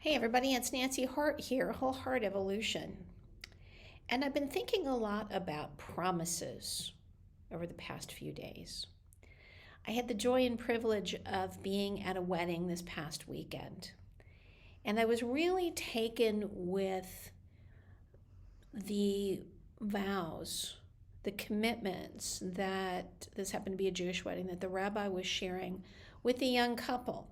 Hey everybody, it's Nancy Hart here, Whole Heart Evolution. And I've been thinking a lot about promises over the past few days. I had the joy and privilege of being at a wedding this past weekend, and I was really taken with the vows, the commitments that this happened to be a Jewish wedding that the rabbi was sharing with the young couple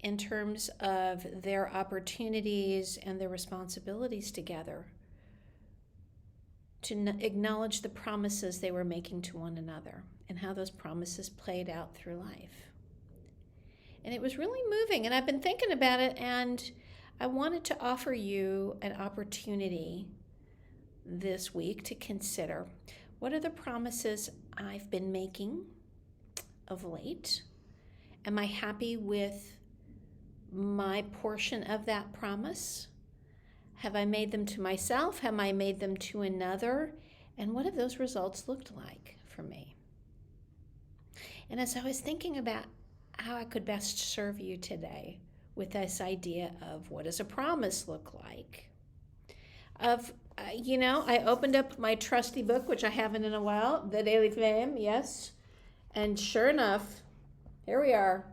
in terms of their opportunities and their responsibilities together to acknowledge the promises they were making to one another and how those promises played out through life. And it was really moving, and I've been thinking about it, and I wanted to offer you an opportunity this week to consider what are the promises I've been making of late. Am I happy with my portion of that promise? Have I made them to myself? Have I made them to another? And what have those results looked like for me? And as I was thinking about how I could best serve you today with this idea of what does a promise look like, I opened up my trusty book, which I haven't in a while, The Daily Flame, yes. And sure enough, here we are,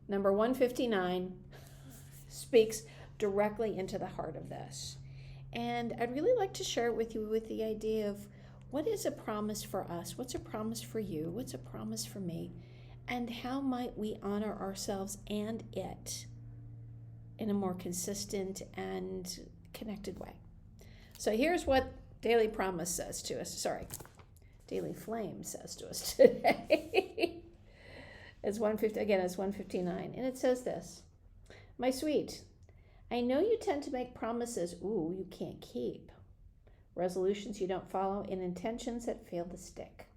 number 159 speaks directly into the heart of this. And I'd really like to share it with you with the idea of what is a promise for us? What's a promise for you? What's a promise for me? And how might we honor ourselves and it in a more consistent and connected way? So here's what Daily Promise says to us. Daily Flame says to us today. It's 159. And it says this: My sweet, I know you tend to make promises you can't keep, resolutions you don't follow, and intentions that fail to stick.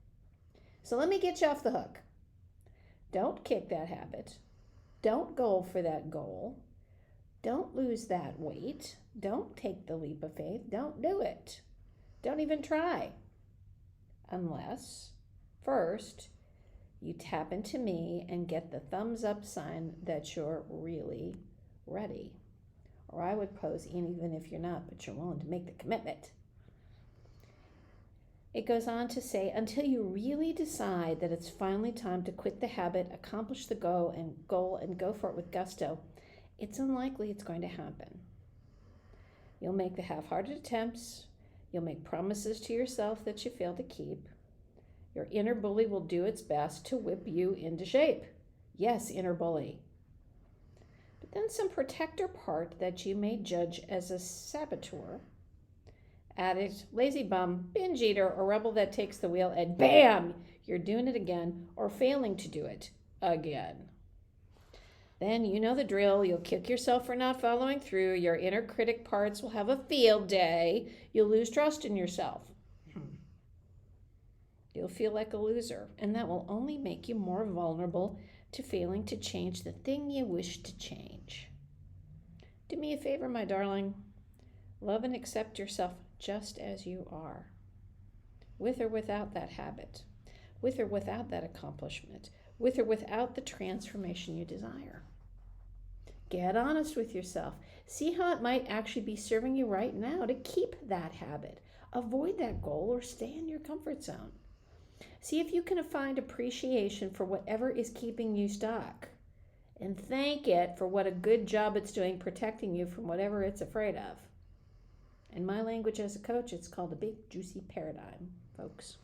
So let me get you off the hook. Don't kick that habit. Don't go for that goal. Don't lose that weight. Don't take the leap of faith. Don't do it. Don't even try. Unless, first, you tap into me and get the thumbs up sign that you're really ready. Or I would pose, even if you're not, but you're willing to make the commitment. It goes on to say, until you really decide that it's finally time to quit the habit, accomplish the goal, and go for it with gusto, it's unlikely it's going to happen. You'll make the half-hearted attempts. You'll make promises to yourself that you fail to keep. Your inner bully will do its best to whip you into shape. Yes, inner bully. But then some protector part that you may judge as a saboteur, addict, lazy bum, binge eater, or rebel that takes the wheel, and bam, you're doing it again or failing to do it again. Then you know the drill. You'll kick yourself for not following through. Your inner critic parts will have a field day. You'll lose trust in yourself. You'll feel like a loser, and that will only make you more vulnerable to failing to change the thing you wish to change. Do me a favor, my darling. Love and accept yourself just as you are, with or without that habit, with or without that accomplishment, with or without the transformation you desire. Get honest with yourself. See how it might actually be serving you right now to keep that habit, avoid that goal, or stay in your comfort zone. See if you can find appreciation for whatever is keeping you stuck, and thank it for what a good job it's doing protecting you from whatever it's afraid of. In my language as a coach, it's called a big, juicy paradigm, folks.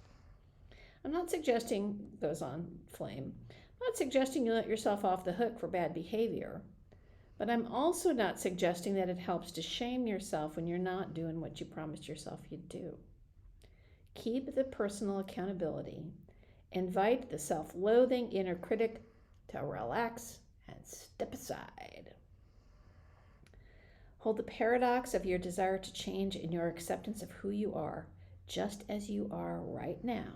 I'm not suggesting, goes on Flame, I'm not suggesting you let yourself off the hook for bad behavior, but I'm also not suggesting that it helps to shame yourself when you're not doing what you promised yourself you'd do. Keep the personal accountability. Invite the self-loathing inner critic to relax and step aside. Hold the paradox of your desire to change in your acceptance of who you are, just as you are right now.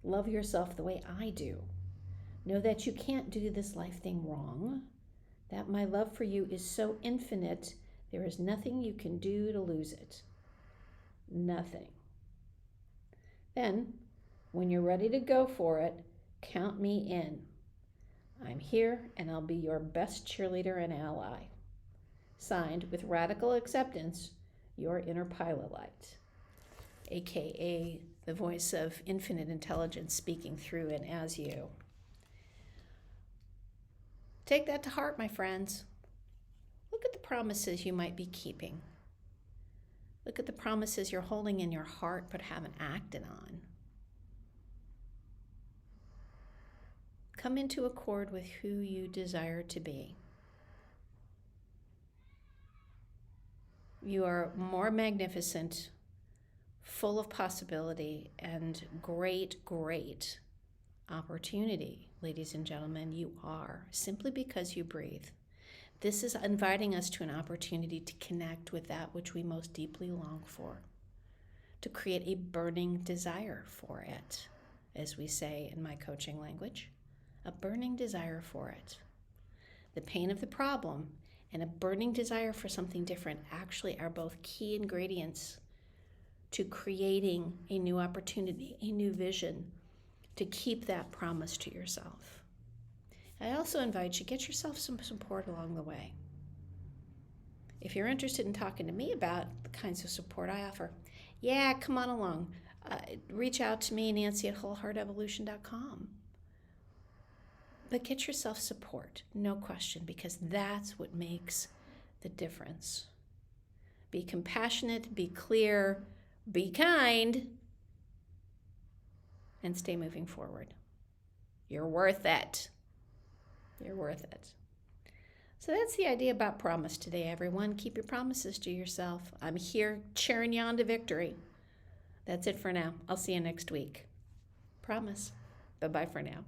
Love yourself the way I do. Know that you can't do this life thing wrong, that my love for you is so infinite, there is nothing you can do to lose it. Nothing. Then, when you're ready to go for it, count me in. I'm here and I'll be your best cheerleader and ally. Signed, with radical acceptance, your inner pilot light, aka the voice of infinite intelligence speaking through and as you. Take that to heart, my friends. Look at the promises you might be keeping. Look at the promises you're holding in your heart but haven't acted on. Come into accord with who you desire to be. You are more magnificent, full of possibility, and great opportunity, ladies and gentlemen. You are, simply because you breathe. This is inviting us to an opportunity to connect with that which we most deeply long for, to create a burning desire for it, as we say in my coaching language, a burning desire for it. The pain of the problem and a burning desire for something different actually are both key ingredients to creating a new opportunity, a new vision, to keep that promise to yourself. I also invite you, get yourself some support along the way. If you're interested in talking to me about the kinds of support I offer, come on along. Reach out to me, Nancy at wholeheartevolution.com. But get yourself support, no question, because that's what makes the difference. Be compassionate, be clear, be kind, and stay moving forward. You're worth it. You're worth it. So that's the idea about promise today, everyone. Keep your promises to yourself. I'm here cheering you on to victory. That's it for now. I'll see you next week. Promise. Bye-bye for now.